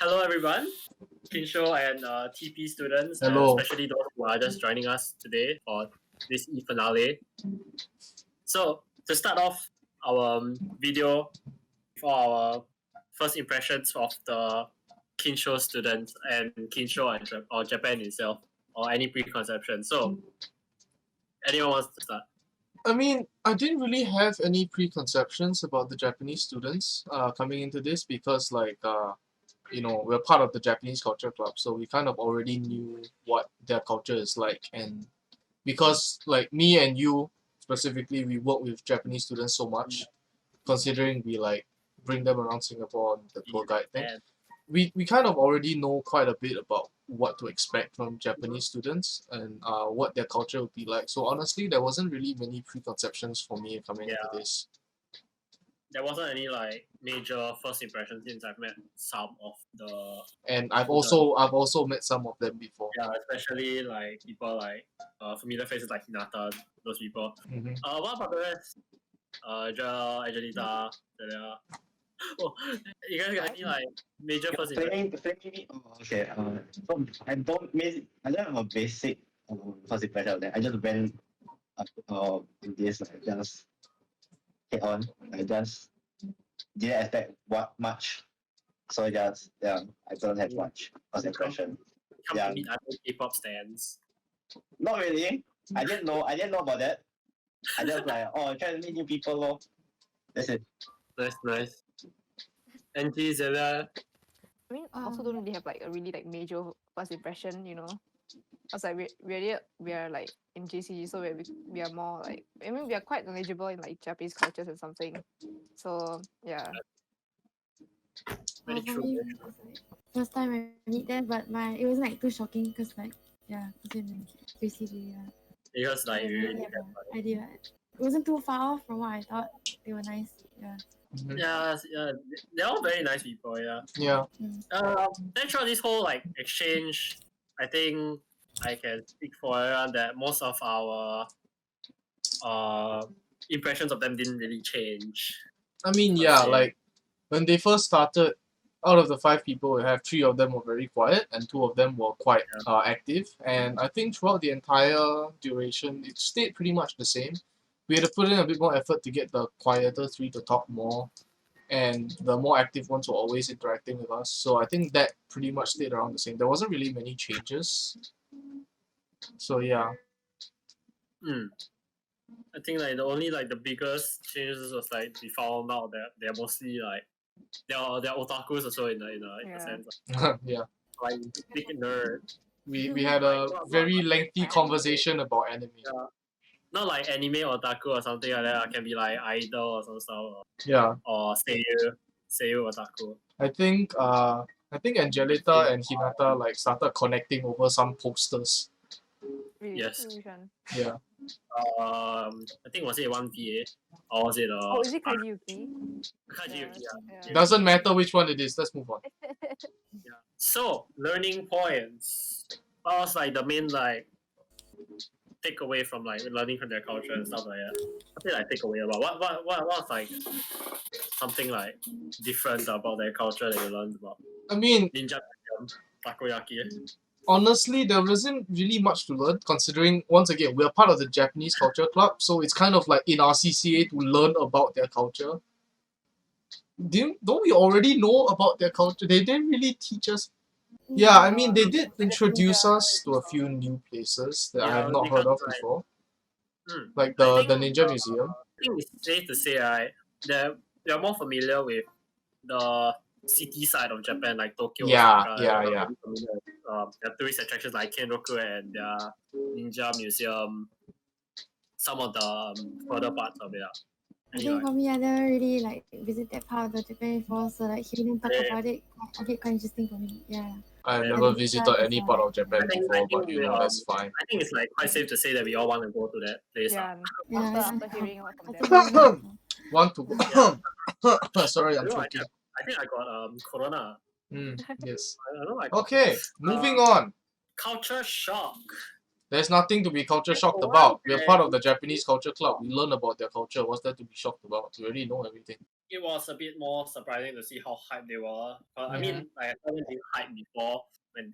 Hello, everyone. Kinsho and TP students, and Hello. especially those who are just joining us today for this finale. So, to start off our video for our first impressions of the Kinsho students and Kinsho or Japan itself, or any preconception. So, anyone wants to start? I mean, I didn't really have any preconceptions about the Japanese students coming into this because, we're part of the Japanese Culture Club, so we kind of already knew what their culture is like. And because, like, me and you specifically, we work with Japanese students so much, considering we, bring them around Singapore on the tour guide thing. And We kind of already know quite a bit about what to expect from Japanese students and what their culture would be like. So honestly, there wasn't really many preconceptions for me coming into this. there wasn't any major first impressions since I've met some of the And I've also met some of them before. especially people familiar faces like Hinata, those people. Mm-hmm. What about the rest? Joel, Angelita, Celia. Oh, you guys got any major first impressions? Okay. So I don't have a basic first impression of that. I just went in this just head on. I just didn't expect much. So I don't have much first impression. Come to meet other K-pop stands. Not really. I didn't know about that. I just try to meet new people lor. That's it. Nice. NT, Celia. I mean, I also don't really have a really major first impression, Because we are in JC, so we are more we are quite knowledgeable in Japanese cultures and something. So yeah. Very For true. me, it was first time I meet them, but it wasn't too shocking because it's in JCB. Because I you really really have an idea. It wasn't too far off from what I thought. They were nice. Yeah. Mm-hmm. yeah, they're all very nice people. Yeah. Yeah. Then throughout this whole exchange, I think I can speak for everyone that most of our impressions of them didn't really change. I mean, per yeah, se. when they first started, out of the 5 people we have, 3 of them were very quiet and 2 of them were quite active. And I think throughout the entire duration, it stayed pretty much the same. We had to put in a bit more effort to get the quieter 3 to talk more, and the more active ones were always interacting with us. So I think that pretty much stayed around the same. There wasn't really many changes. So yeah. I think the only the biggest changes was we found out that they're mostly they're otakus also in a sense. Yeah. Big nerd. We had a very lengthy conversation about anime. Yeah. Not like anime otaku or something like that. It can be idol or some stuff. Yeah. Or seiyu otaku. I think Angelita and Hinata started connecting over some posters. Really? Yes. Which one? Yeah. I think was it 1PA or was it Oh, is it Kajiyuki? Kajiyuki? Yeah. Doesn't matter which one it is. Let's move on. Yeah. So learning points. What was the main takeaway from learning from their culture and stuff like that? I think takeaway about what was something different about their culture that you learned about? I mean, Ninja takoyaki. Honestly, there wasn't really much to learn, considering, once again, we're part of the Japanese Culture Club, so it's kind of in our CCA to learn about their culture. Don't we already know about their culture? They didn't really teach us. Yeah, I mean, they did introduce us to a few new places that I have not heard of before. Like the Ninja Museum. I think it's safe to say they're more familiar with the city side of Japan, like Tokyo. Yeah. The tourist attractions like Kenroku and Ninja Museum, some of the further parts of it. I think for me, I never really visit that part of the Japan before, so hearing talk about it, a bit quite interesting for me. Yeah. I've never visited any part of Japan before, but that's fine. I think it's quite safe to say that we all want to go to that place. After hearing from them. Want to go? Sorry, I'm choking. I think I got corona. Yes. I don't know. Okay, moving on. Culture shock. There's nothing to be culture shocked Wow, about. We're man. part of the Japanese culture club. We learn about their culture. What's there to be shocked about? We already know everything. It was a bit more surprising to see how hyped they were. I mean, I haven't been hyped before when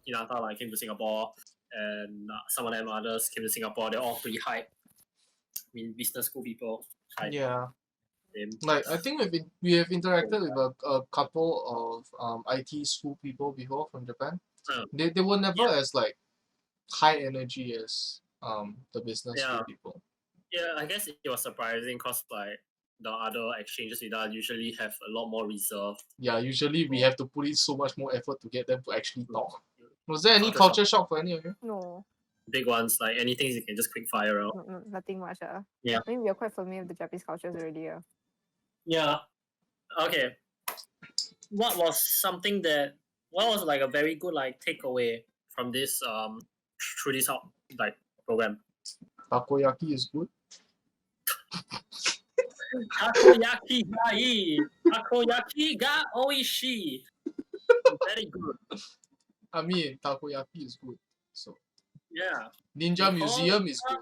Hinata like came to Singapore, and some of them others came to Singapore. They're all pretty hyped. I mean, business school people hyped Yeah. them. Like I think we have interacted with a couple of IT school people before from Japan. Oh. They were never as like high energy as the business school Yeah. people. Yeah, I guess it was surprising because like the other exchanges we done usually have a lot more reserve. Yeah, usually we have to put in so much more effort to get them to actually talk. Was there any Culture culture shock for any of you? No, Big ones, like anything you can just quick fire out. nothing much. Yeah. I mean, we are quite familiar with the Japanese cultures already. Yeah. Okay. What was like a very good like takeaway from this through this like program? Takoyaki is good. Takoyaki ga ii. Takoyaki ga oishii. Very good. I mean, takoyaki is good. So Yeah. Ninja Museum is good.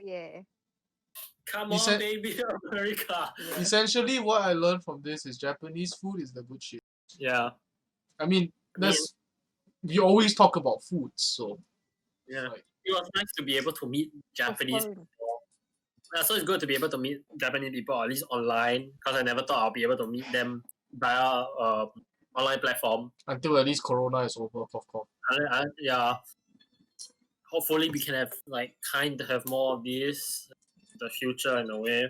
Yeah. Come You on, said- baby, America. Yeah. Essentially, what I learned from this is Japanese food is the good shit. Yeah. I mean, we always talk about food, so Yeah. like, It was nice to be able to meet Japanese foreign. people. Yeah, so it's good to be able to meet Japanese people, or at least online, because I never thought I'll be able to meet them via online platform. until at least Corona is over, of course. Yeah. Hopefully we can have have more of this in the future in a way.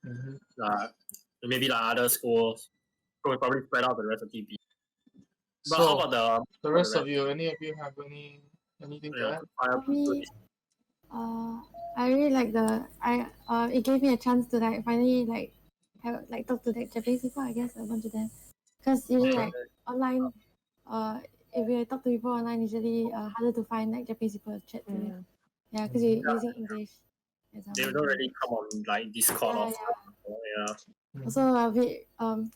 Mm-hmm. Maybe like other schools. So we probably spread out the rest of TP. But how So about the rest of you, any of you have anything to add? For me, I really like it gave me a chance to like finally like talk to like Japanese people, I guess, a bunch of them. Because usually like online, if you talk to people online, usually harder to find like Japanese people to chat to. Mm. Yeah, because you're using English. as our They don't main really come on like Discord or Yeah, stuff. Yeah. Also a bit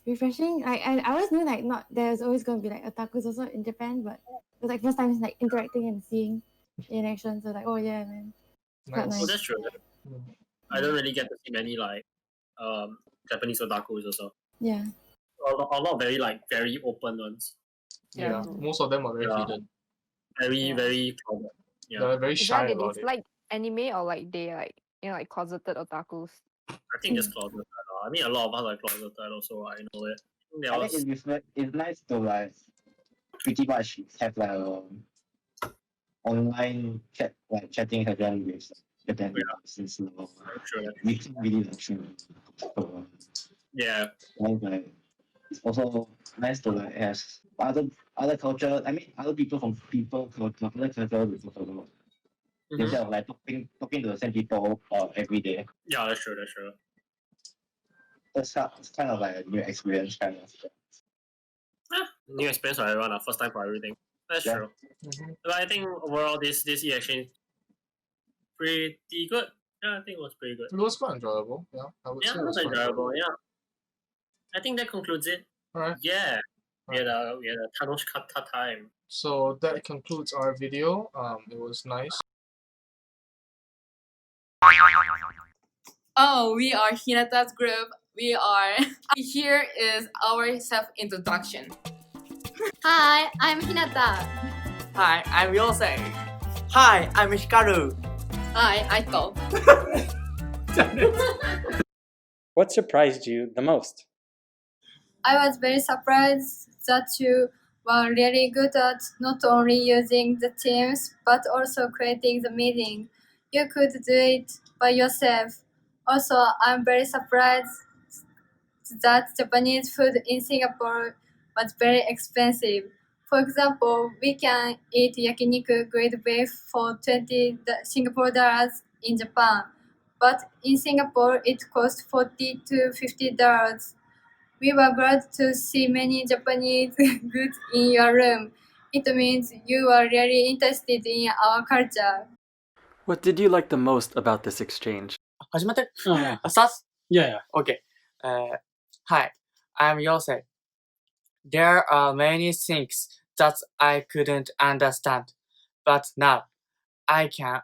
refreshing. Like I always knew like not there's always gonna be like otakus also in Japan, but it was like first time like interacting and seeing in action. So like, oh yeah, man, quite Nice. Oh, nice. that's true. Mm. I don't really get to see many like Japanese otakus also. Yeah. A lot very very open ones. Yeah, true. most of them are very Yeah. hidden. Very crowded. Yeah. They're very Is shy that about it's it. like anime or like they like like closeted otakus? I think just closeted. I mean, a lot of us are closeted also. I know it. There I was, think it's nice to like pretty much have like online chatting session with Japan people since now. sure. Really like true. So, Yeah. like it's also nice to like have other culture. I mean, other people from other culture we talk about Mhm. instead of like talking to the same people every day. Yeah, that's true. That's true. It's kind of like a new experience, kind of. New experience for everyone. First time for everything. That's Yeah. true. Mhm. But I think overall this e-exchange pretty good. Yeah, I think it was pretty good. It was quite enjoyable. Yeah, I would Yeah, say it was quite enjoyable. Yeah. I think that concludes it. Alright. Yeah. We had a Tanosh Kata time. So that concludes our video. It was nice. Oh, we are Hinata's group. We are. Here is our self introduction. Hi, I'm Hinata. Hi, I'm Yosei. Hi, I'm Hikaru. Hi, Aiko. What surprised you the most? I was very surprised that you were really good at not only using the Teams but also creating the meeting. You could do it by yourself. Also, I'm very surprised that Japanese food in Singapore was very expensive. For example, we can eat yakiniku grade beef for 20 Singapore dollars in Japan, but in Singapore it cost 40 to $50. We were glad to see many Japanese goods in your room. It means you are really interested in our culture. What did you like the most about this exchange? 始まってる Yeah. Start? Yeah. Okay. Hi, I'm Yosei. There are many things that I couldn't understand, but now I can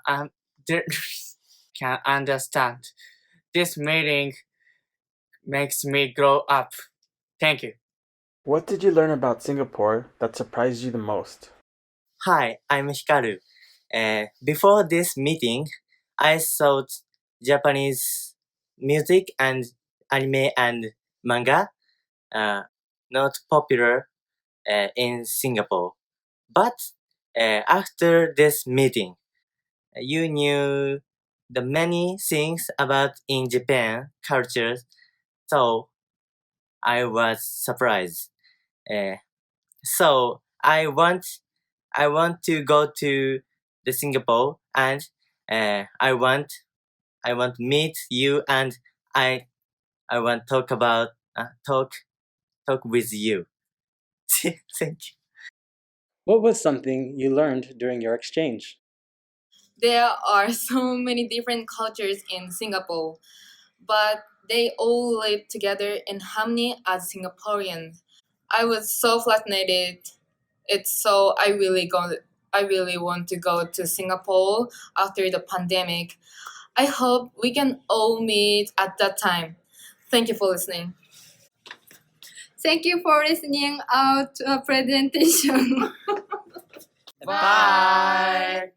understand. This meeting makes me grow up. Thank you. What did you learn about Singapore that surprised you the most? Hi, I'm Hikaru. Before this meeting, I thought Japanese music and anime and manga not popular in Singapore. But after this meeting, you knew the many things about in Japan culture, so I was surprised. Uh, so I want to go to the Singapore and I want meet you and I want talk with you. Thank you. What was something you learned during your exchange? There are so many different cultures in Singapore, but they all live together in harmony as Singaporeans. I was so fascinated. I really want to go to Singapore after the pandemic. I hope we can all meet at that time. Thank you for listening. Thank you for listening out to a presentation. Bye.